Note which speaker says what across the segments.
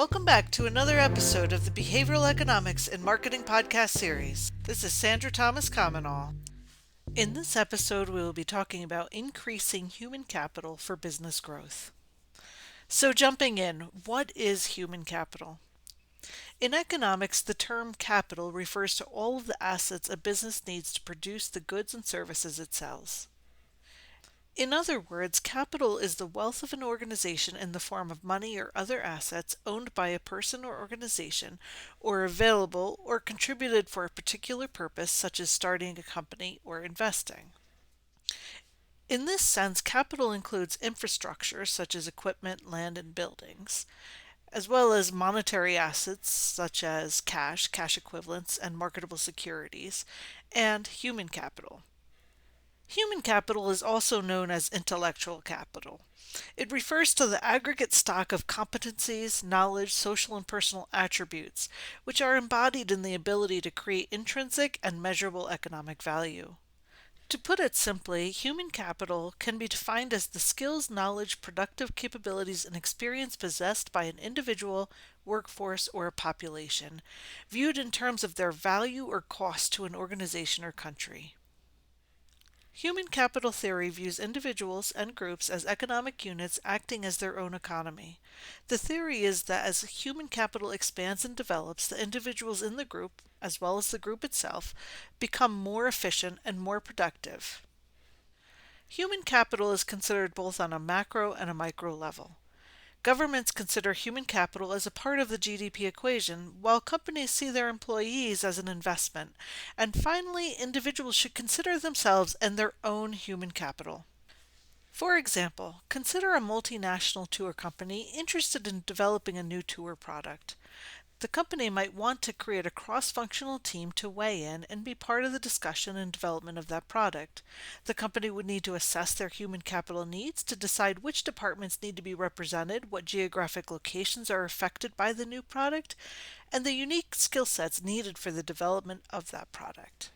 Speaker 1: Welcome back to another episode of the Behavioral Economics and Marketing Podcast series. This is Sandra Thomas-Comenole. In this episode, we will be talking about increasing human capital for business growth. So jumping in, what is human capital? In economics, the term capital refers to all of the assets a business needs to produce the goods and services it sells. In other words, capital is the wealth of an organization in the form of money or other assets owned by a person or organization, or available or contributed for a particular purpose, such as starting a company or investing. In this sense, capital includes infrastructure, such as equipment, land, and buildings, as well as monetary assets, such as cash, cash equivalents, and marketable securities, and human capital. Human capital is also known as intellectual capital. It refers to the aggregate stock of competencies, knowledge, social and personal attributes, which are embodied in the ability to create intrinsic and measurable economic value. To put it simply, human capital can be defined as the skills, knowledge, productive capabilities, and experience possessed by an individual, workforce, or a population, viewed in terms of their value or cost to an organization or country. Human capital theory views individuals and groups as economic units acting as their own economy. The theory is that as human capital expands and develops, the individuals in the group, as well as the group itself, become more efficient and more productive. Human capital is considered both on a macro and a micro level. Governments consider human capital as a part of the GDP equation, while companies see their employees as an investment. And finally, individuals should consider themselves and their own human capital. For example, consider a multinational tour company interested in developing a new tour product. The company might want to create a cross-functional team to weigh in and be part of the discussion and development of that product. The company would need to assess their human capital needs to decide which departments need to be represented, what geographic locations are affected by the new product, and the unique skill sets needed for the development of that product.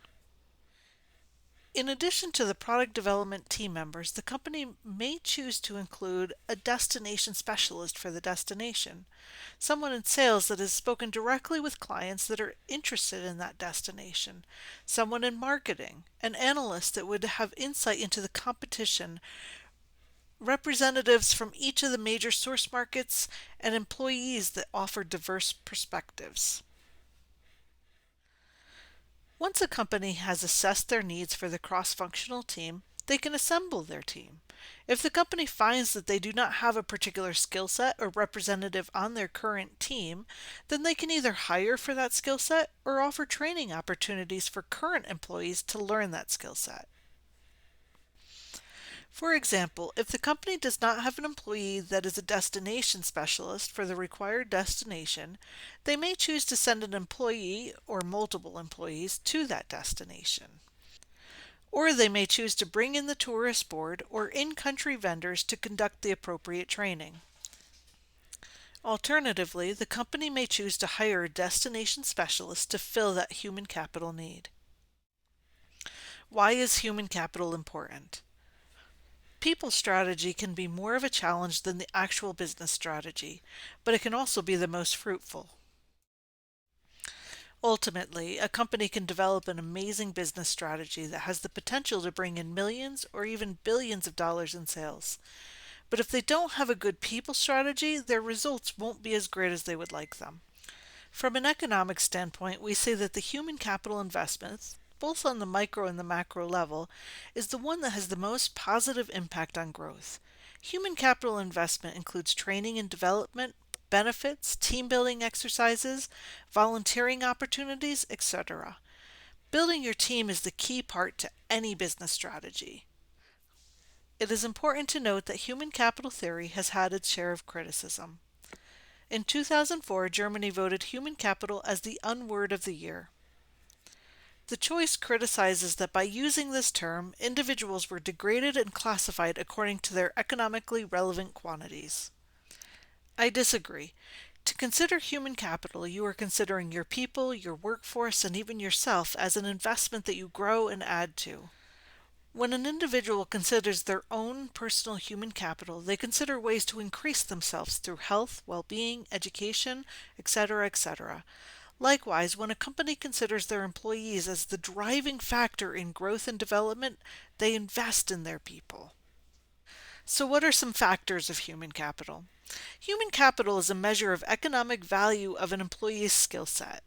Speaker 1: In addition to the product development team members, the company may choose to include a destination specialist for the destination, someone in sales that has spoken directly with clients that are interested in that destination, someone in marketing, an analyst that would have insight into the competition, representatives from each of the major source markets, and employees that offer diverse perspectives. Once a company has assessed their needs for the cross-functional team, they can assemble their team. If the company finds that they do not have a particular skill set or representative on their current team, then they can either hire for that skill set or offer training opportunities for current employees to learn that skill set. For example, if the company does not have an employee that is a destination specialist for the required destination, they may choose to send an employee or multiple employees to that destination. Or they may choose to bring in the tourist board or in-country vendors to conduct the appropriate training. Alternatively, the company may choose to hire a destination specialist to fill that human capital need. Why is human capital important? People strategy can be more of a challenge than the actual business strategy, but it can also be the most fruitful. Ultimately, a company can develop an amazing business strategy that has the potential to bring in millions or even billions of dollars in sales. But if they don't have a good people strategy, their results won't be as great as they would like them. From an economic standpoint, we say that the human capital investments, both on the micro and the macro level, is the one that has the most positive impact on growth. Human capital investment includes training and development, benefits, team building exercises, volunteering opportunities, etc. Building your team is the key part to any business strategy. It is important to note that human capital theory has had its share of criticism. In 2004, Germany voted human capital as the unword of the year. The choice criticizes that by using this term, individuals were degraded and classified according to their economically relevant quantities. I disagree. To consider human capital, you are considering your people, your workforce, and even yourself as an investment that you grow and add to. When an individual considers their own personal human capital, they consider ways to increase themselves through health, well-being, education, etc., etc. Likewise, when a company considers their employees as the driving factor in growth and development, they invest in their people. So, what are some factors of human capital? Human capital is a measure of economic value of an employee's skill set.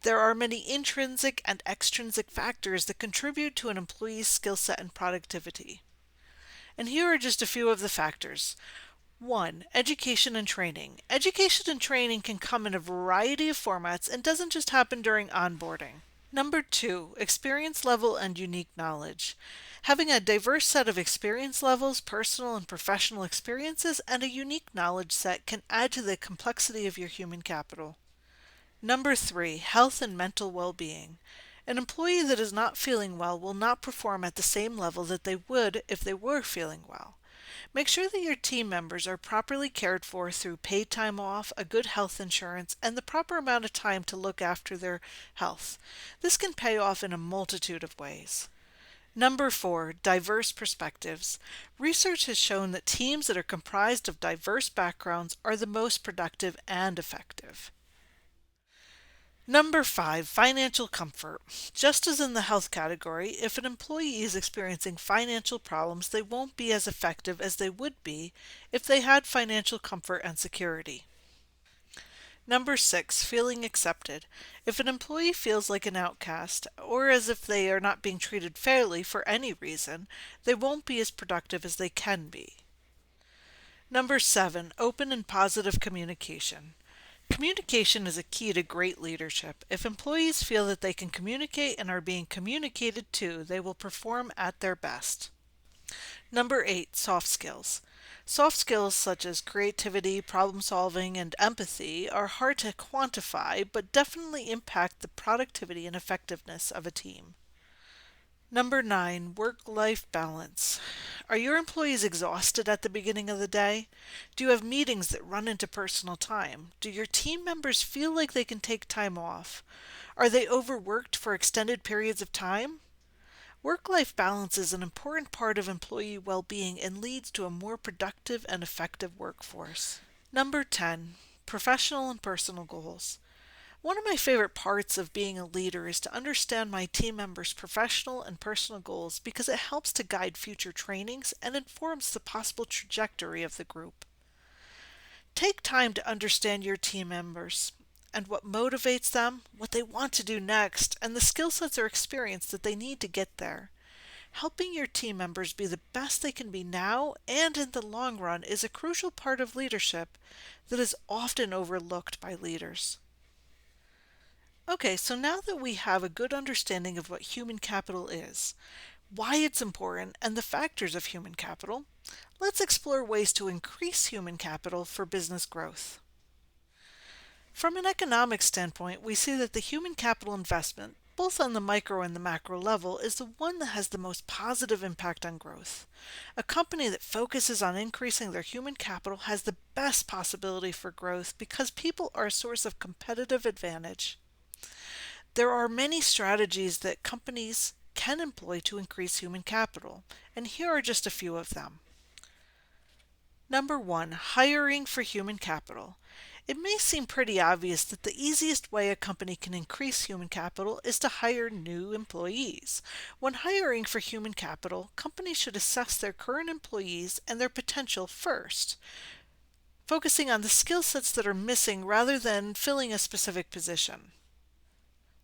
Speaker 1: There are many intrinsic and extrinsic factors that contribute to an employee's skill set and productivity. And here are just a few of the factors. 1. Education and training. Education and training can come in a variety of formats and doesn't just happen during onboarding. Number 2, experience level and unique knowledge. Having a diverse set of experience levels, personal and professional experiences, and a unique knowledge set can add to the complexity of your human capital. Number 3, health and mental well-being. An employee that is not feeling well will not perform at the same level that they would if they were feeling well. Make sure that your team members are properly cared for through paid time off, a good health insurance, and the proper amount of time to look after their health. This can pay off in a multitude of ways. Number 4, diverse perspectives. Research has shown that teams that are comprised of diverse backgrounds are the most productive and effective. Number 5, financial comfort. Just as in the health category, if an employee is experiencing financial problems, they won't be as effective as they would be if they had financial comfort and security. Number 6, feeling accepted. If an employee feels like an outcast, or as if they are not being treated fairly for any reason, they won't be as productive as they can be. Number 7, open and positive communication. Communication is a key to great leadership. If employees feel that they can communicate and are being communicated to, they will perform at their best. Number 8, soft skills. Soft skills such as creativity, problem solving, and empathy are hard to quantify, but definitely impact the productivity and effectiveness of a team. Number 9, work-life balance. Are your employees exhausted at the beginning of the day? Do you have meetings that run into personal time? Do your team members feel like they can take time off? Are they overworked for extended periods of time? Work-life balance is an important part of employee well-being and leads to a more productive and effective workforce. Number 10, professional and personal goals. One of my favorite parts of being a leader is to understand my team members' professional and personal goals because it helps to guide future trainings and informs the possible trajectory of the group. Take time to understand your team members and what motivates them, what they want to do next, and the skill sets or experience that they need to get there. Helping your team members be the best they can be now and in the long run is a crucial part of leadership that is often overlooked by leaders. Okay, so now that we have a good understanding of what human capital is, why it's important, and the factors of human capital, let's explore ways to increase human capital for business growth. From an economic standpoint, we see that the human capital investment, both on the micro and the macro level, is the one that has the most positive impact on growth. A company that focuses on increasing their human capital has the best possibility for growth because people are a source of competitive advantage. There are many strategies that companies can employ to increase human capital, and here are just a few of them. Number 1, hiring for human capital. It may seem pretty obvious that the easiest way a company can increase human capital is to hire new employees. When hiring for human capital, companies should assess their current employees and their potential first, focusing on the skill sets that are missing rather than filling a specific position.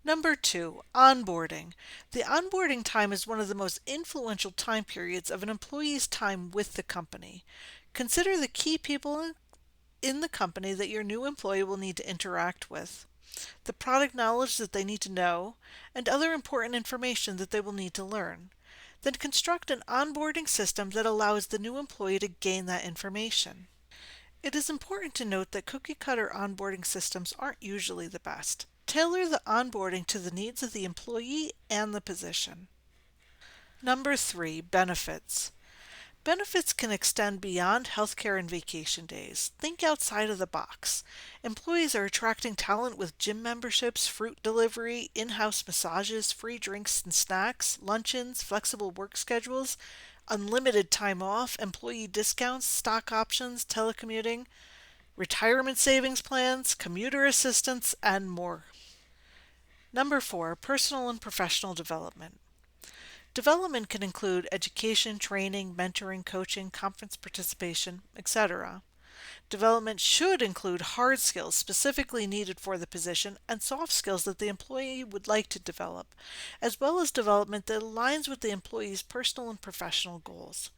Speaker 1: Number 2, onboarding. The onboarding time is one of the most influential time periods of an employee's time with the company. Consider the key people in the company that your new employee will need to interact with, the product knowledge that they need to know, and other important information that they will need to learn. Then construct an onboarding system that allows the new employee to gain that information. It is important to note that cookie-cutter onboarding systems aren't usually the best. Tailor the onboarding to the needs of the employee and the position. Number 3, benefits. Benefits can extend beyond healthcare and vacation days. Think outside of the box. Employees are attracting talent with gym memberships, fruit delivery, in-house massages, free drinks and snacks, luncheons, flexible work schedules, unlimited time off, employee discounts, stock options, telecommuting, retirement savings plans, commuter assistance, and more. Number 4, personal and professional development. Development can include education, training, mentoring, coaching, conference participation, etc. Development should include hard skills specifically needed for the position and soft skills that the employee would like to develop, as well as development that aligns with the employee's personal and professional goals.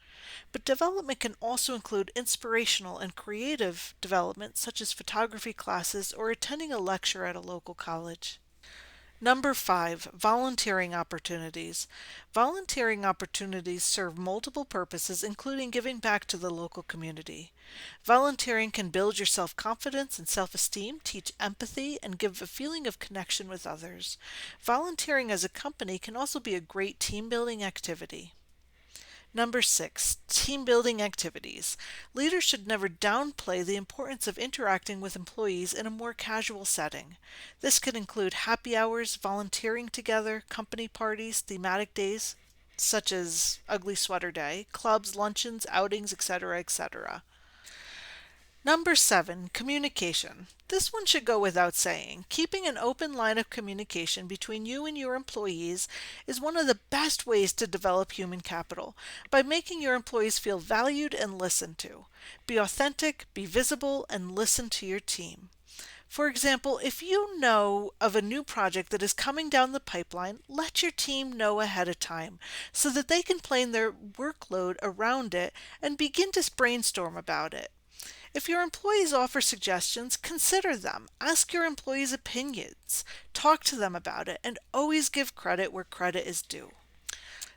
Speaker 1: But development can also include inspirational and creative development, such as photography classes or attending a lecture at a local college. Number 5, volunteering opportunities. Volunteering opportunities serve multiple purposes, including giving back to the local community. Volunteering can build your self-confidence and self-esteem, teach empathy, and give a feeling of connection with others. Volunteering as a company can also be a great team-building activity. Number 6, team building activities. Leaders should never downplay the importance of interacting with employees in a more casual setting. This could include happy hours, volunteering together, company parties, thematic days, such as Ugly Sweater Day, clubs, luncheons, outings, etc., etc. Number 7, communication. This one should go without saying. Keeping an open line of communication between you and your employees is one of the best ways to develop human capital by making your employees feel valued and listened to. Be authentic, be visible, and listen to your team. For example, if you know of a new project that is coming down the pipeline, let your team know ahead of time so that they can plan their workload around it and begin to brainstorm about it. If your employees offer suggestions, consider them. Ask your employees' opinions. Talk to them about it, and always give credit where credit is due.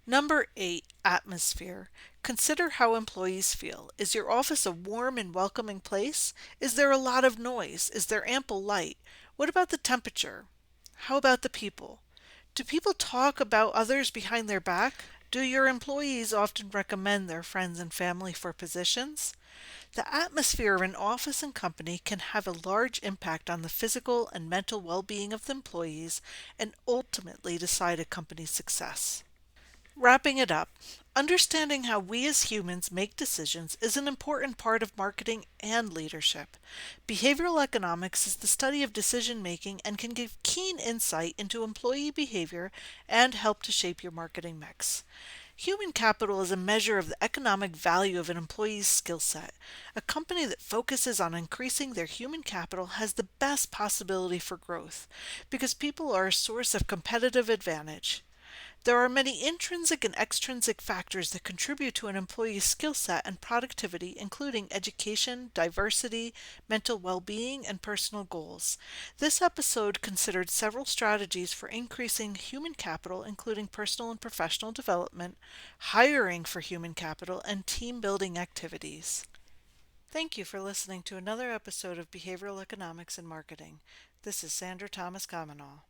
Speaker 1: Number 8, atmosphere. Consider how employees feel. Is your office a warm and welcoming place? Is there a lot of noise? Is there ample light? What about the temperature? How about the people? Do people talk about others behind their back? Do your employees often recommend their friends and family for positions? The atmosphere of an office and company can have a large impact on the physical and mental well-being of the employees and ultimately decide a company's success. Wrapping it up, understanding how we as humans make decisions is an important part of marketing and leadership. Behavioral economics is the study of decision making and can give keen insight into employee behavior and help to shape your marketing mix. Human capital is a measure of the economic value of an employee's skill set. A company that focuses on increasing their human capital has the best possibility for growth because people are a source of competitive advantage. There are many intrinsic and extrinsic factors that contribute to an employee's skill set and productivity, including education, diversity, mental well-being, and personal goals. This episode considered several strategies for increasing human capital, including personal and professional development, hiring for human capital, and team-building activities. Thank you for listening to another episode of Behavioral Economics and Marketing. This is Sandra Thomas-Comenole.